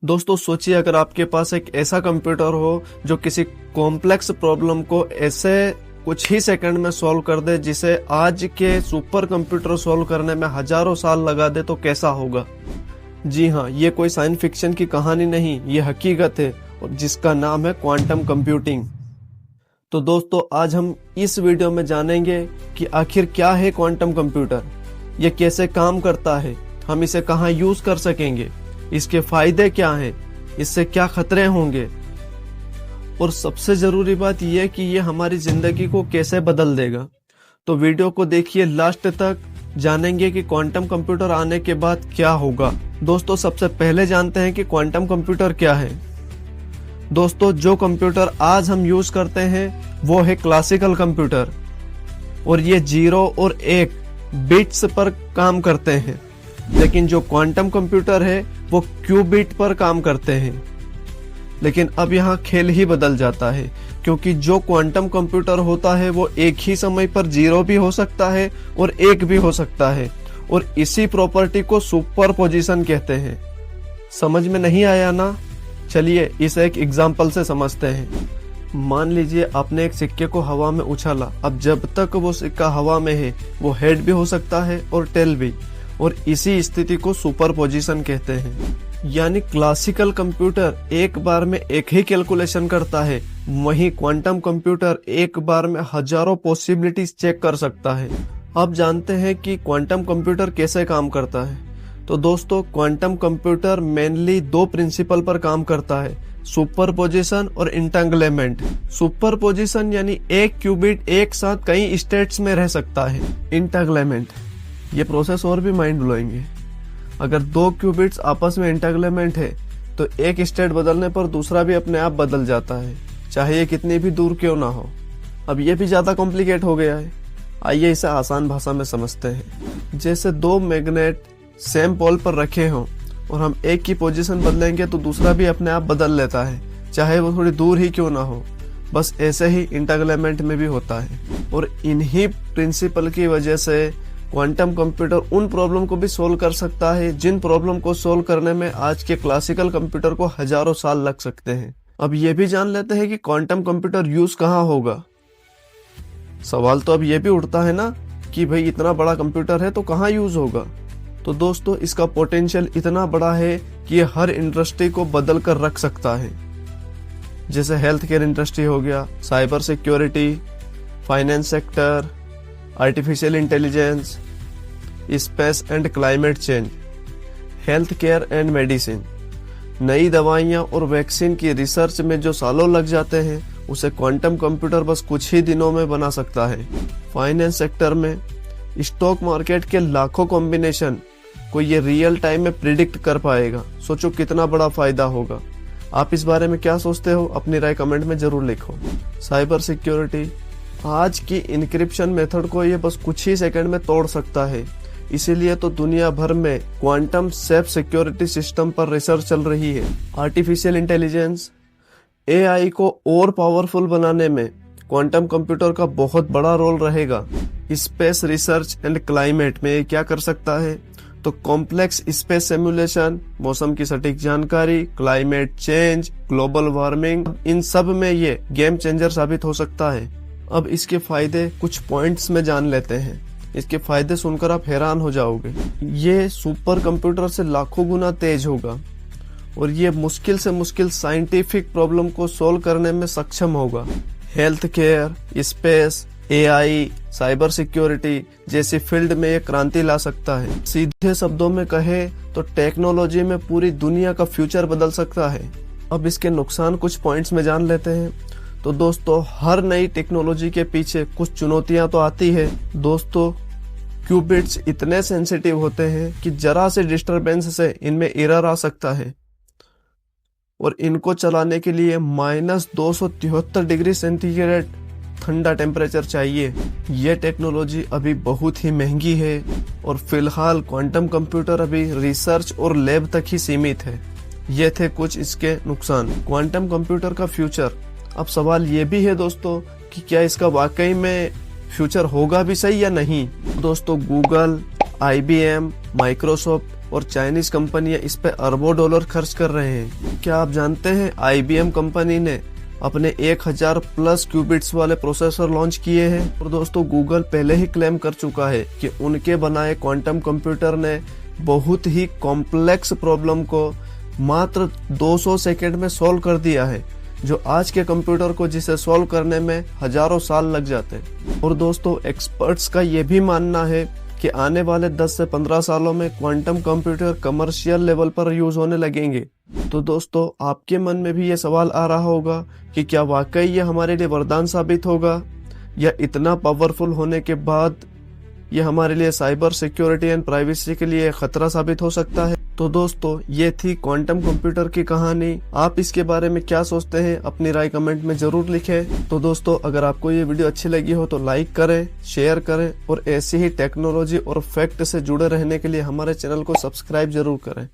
दोस्तों सोचिए अगर आपके पास एक ऐसा कंप्यूटर हो जो किसी कॉम्प्लेक्स प्रॉब्लम को ऐसे कुछ ही सेकंड में सॉल्व कर दे जिसे आज के सुपर कंप्यूटर सॉल्व करने में हजारों साल लगा दे, तो कैसा होगा। जी हाँ, ये कोई साइंस फिक्शन की कहानी नहीं, ये हकीकत है और जिसका नाम है क्वांटम कंप्यूटिंग। तो दोस्तों आज हम इस वीडियो में जानेंगे कि आखिर क्या है क्वांटम कंप्यूटर, ये कैसे काम करता है, हम इसे कहाँ यूज कर सकेंगे, इसके फायदे क्या हैं, इससे क्या खतरे होंगे और सबसे जरूरी बात यह कि ये हमारी जिंदगी को कैसे बदल देगा। तो वीडियो को देखिए लास्ट तक, जानेंगे कि क्वांटम कंप्यूटर आने के बाद क्या होगा। दोस्तों सबसे पहले जानते हैं कि क्वांटम कंप्यूटर क्या है। दोस्तों जो कंप्यूटर आज हम यूज करते हैं वो है क्लासिकल कंप्यूटर और ये 0 और 1 बिट्स पर काम करते हैं, लेकिन जो क्वांटम कंप्यूटर है वो क्यूबिट पर काम करते हैं। लेकिन अब यहाँ खेल ही बदल जाता है, क्योंकि जो क्वांटम कंप्यूटर होता है वो एक ही समय पर 0 भी हो सकता है और 1 भी हो सकता है, और इसी प्रॉपर्टी को सुपरपोजिशन कहते हैं। समझ में नहीं आया ना? चलिए इसे एक एग्जाम्पल से समझते हैं। मान लीजिए आपने एक सिक्के को हवा में उछाला। अब जब तक वो सिक्का हवा में है वो हेड भी हो सकता है और टेल भी, और इसी स्थिति को सुपरपोजिशन कहते हैं। यानी क्लासिकल कंप्यूटर एक बार में एक ही कैलकुलेशन करता है, वहीं क्वांटम कंप्यूटर एक बार में हजारों पॉसिबिलिटीज चेक कर सकता है। अब जानते हैं कि क्वांटम कंप्यूटर कैसे काम करता है। तो दोस्तों क्वांटम कंप्यूटर मेनली 2 प्रिंसिपल पर काम करता है, सुपरपोजिशन और इंटेंगलमेंट। सुपरपोजिशन यानी एक क्यूबिट एक साथ कई स्टेट्स में रह सकता है। इंटेंगलमेंट, ये प्रोसेस और भी माइंड ब्लोइंग है। अगर 2 क्यूबिट्स आपस में इंटेंगलमेंट है तो एक स्टेट बदलने पर दूसरा भी अपने आप बदल जाता है, चाहे ये कितनी भी दूर क्यों ना हो। अब ये भी ज्यादा कॉम्प्लिकेट हो गया है, आइए इसे आसान भाषा में समझते हैं। जैसे 2 मैग्नेट सेम पोल पर रखे हों और हम एक की पोजीशन बदलेंगे तो दूसरा भी अपने आप बदल लेता है, चाहे वो थोड़ी दूर ही क्यों ना हो। बस ऐसे ही इंटेंगलमेंट में भी होता है, और इन्हीं प्रिंसिपल की वजह से क्वांटम कंप्यूटर उन प्रॉब्लम को भी सोल्व कर सकता है जिन प्रॉब्लम को सोल्व करने में आज के क्लासिकल कंप्यूटर को हजारों साल लग सकते हैं। अब ये भी जान लेते हैं कि क्वांटम कंप्यूटर यूज कहाँ होगा। सवाल तो अब ये भी उठता है ना कि भाई इतना बड़ा कंप्यूटर है तो कहाँ यूज होगा। तो दोस्तों इसका पोटेंशियल इतना बड़ा है कि ये हर इंडस्ट्री को बदल कर रख सकता है। जैसे हेल्थ केयर इंडस्ट्री हो गया, cyber security, finance sector, artificial intelligence, space and climate change, health care and medicine. नई दवाइयां और वैक्सीन की रिसर्च में जो सालों लग जाते हैं उसे क्वांटम कंप्यूटर बस कुछ ही दिनों में बना सकता है। फाइनेंस सेक्टर में स्टॉक मार्केट के लाखों कॉम्बिनेशन को ये रियल टाइम में प्रिडिक्ट कर पाएगा। सोचो कितना बड़ा फायदा होगा। आप इस बारे में क्या सोचते हो, अपनी राय कमेंट में जरूर लिखो। साइबर सिक्योरिटी, आज की इंक्रिप्शन मेथड को ये बस कुछ ही सेकंड में तोड़ सकता है, इसीलिए तो दुनिया भर में क्वांटम सेफ सिक्योरिटी सिस्टम पर रिसर्च चल रही है। आर्टिफिशियल इंटेलिजेंस, एआई को और पावरफुल बनाने में क्वांटम कंप्यूटर का बहुत बड़ा रोल रहेगा। स्पेस रिसर्च एंड क्लाइमेट में ये क्या कर सकता है, तो कॉम्प्लेक्स स्पेस सिमुलेशन, मौसम की सटीक जानकारी, क्लाइमेट चेंज, ग्लोबल वार्मिंग, इन सब में ये गेम चेंजर साबित हो सकता है। अब इसके फायदे कुछ पॉइंट्स में जान लेते हैं। इसके फायदे सुनकर आप हैरान हो जाओगे। ये सुपर कंप्यूटर से लाखों गुना तेज होगा और ये मुश्किल से मुश्किल साइंटिफिक प्रॉब्लम को सोल्व करने में सक्षम होगा। Health care, space, AI, cyber security जैसी फील्ड में ये क्रांति ला सकता है। सीधे शब्दों में कहे तो टेक्नोलॉजी में पूरी दुनिया का फ्यूचर बदल सकता है। अब इसके नुकसान कुछ पॉइंट्स में जान लेते हैं। तो दोस्तों हर नई टेक्नोलॉजी के पीछे कुछ चुनौतियां तो आती है। दोस्तों क्यूबिट्स इतने सेंसिटिव होते हैं कि जरा से डिस्टरबेंस से इनमें एरर आ सकता है, और इनको चलाने के लिए -273 डिग्री सेंटीग्रेड ठंडा टेम्परेचर चाहिए। ये टेक्नोलॉजी अभी बहुत ही महंगी है और फिलहाल क्वांटम कंप्यूटर अभी रिसर्च और लैब तक ही सीमित है। ये थे कुछ इसके नुकसान। क्वांटम कंप्यूटर का फ्यूचर, अब सवाल ये भी है दोस्तों कि क्या इसका वाकई में फ्यूचर होगा भी सही या नहीं। दोस्तों गूगल, IBM, माइक्रोसॉफ्ट और चाइनीज कंपनियां इस पे अरबों डॉलर खर्च कर रहे हैं। क्या आप जानते हैं IBM कंपनी ने अपने 1000 प्लस क्यूबिट्स वाले प्रोसेसर लॉन्च किए हैं। और दोस्तों गूगल पहले ही क्लेम कर चुका है कि उनके बनाए क्वांटम कंप्यूटर ने बहुत ही कॉम्प्लेक्स प्रॉब्लम को मात्र 200 सेकेंड में सॉल्व कर दिया है, जो आज के कंप्यूटर को जिसे सॉल्व करने में हजारों साल लग जाते हैं। और दोस्तों एक्सपर्ट्स का ये भी मानना है कि आने वाले 10 से 15 सालों में क्वांटम कंप्यूटर कमर्शियल लेवल पर यूज होने लगेंगे। तो दोस्तों आपके मन में भी ये सवाल आ रहा होगा कि क्या वाकई ये हमारे लिए वरदान साबित होगा, या इतना पावरफुल होने के बाद ये हमारे लिए साइबर सिक्योरिटी एंड प्राइवेसी के लिए खतरा साबित हो सकता है। तो दोस्तों ये थी क्वांटम कंप्यूटर की कहानी। आप इसके बारे में क्या सोचते हैं अपनी राय कमेंट में जरूर लिखें। तो दोस्तों अगर आपको ये वीडियो अच्छी लगी हो तो लाइक करें, शेयर करें और ऐसी ही टेक्नोलॉजी और फैक्ट से जुड़े रहने के लिए हमारे चैनल को सब्सक्राइब जरूर करें।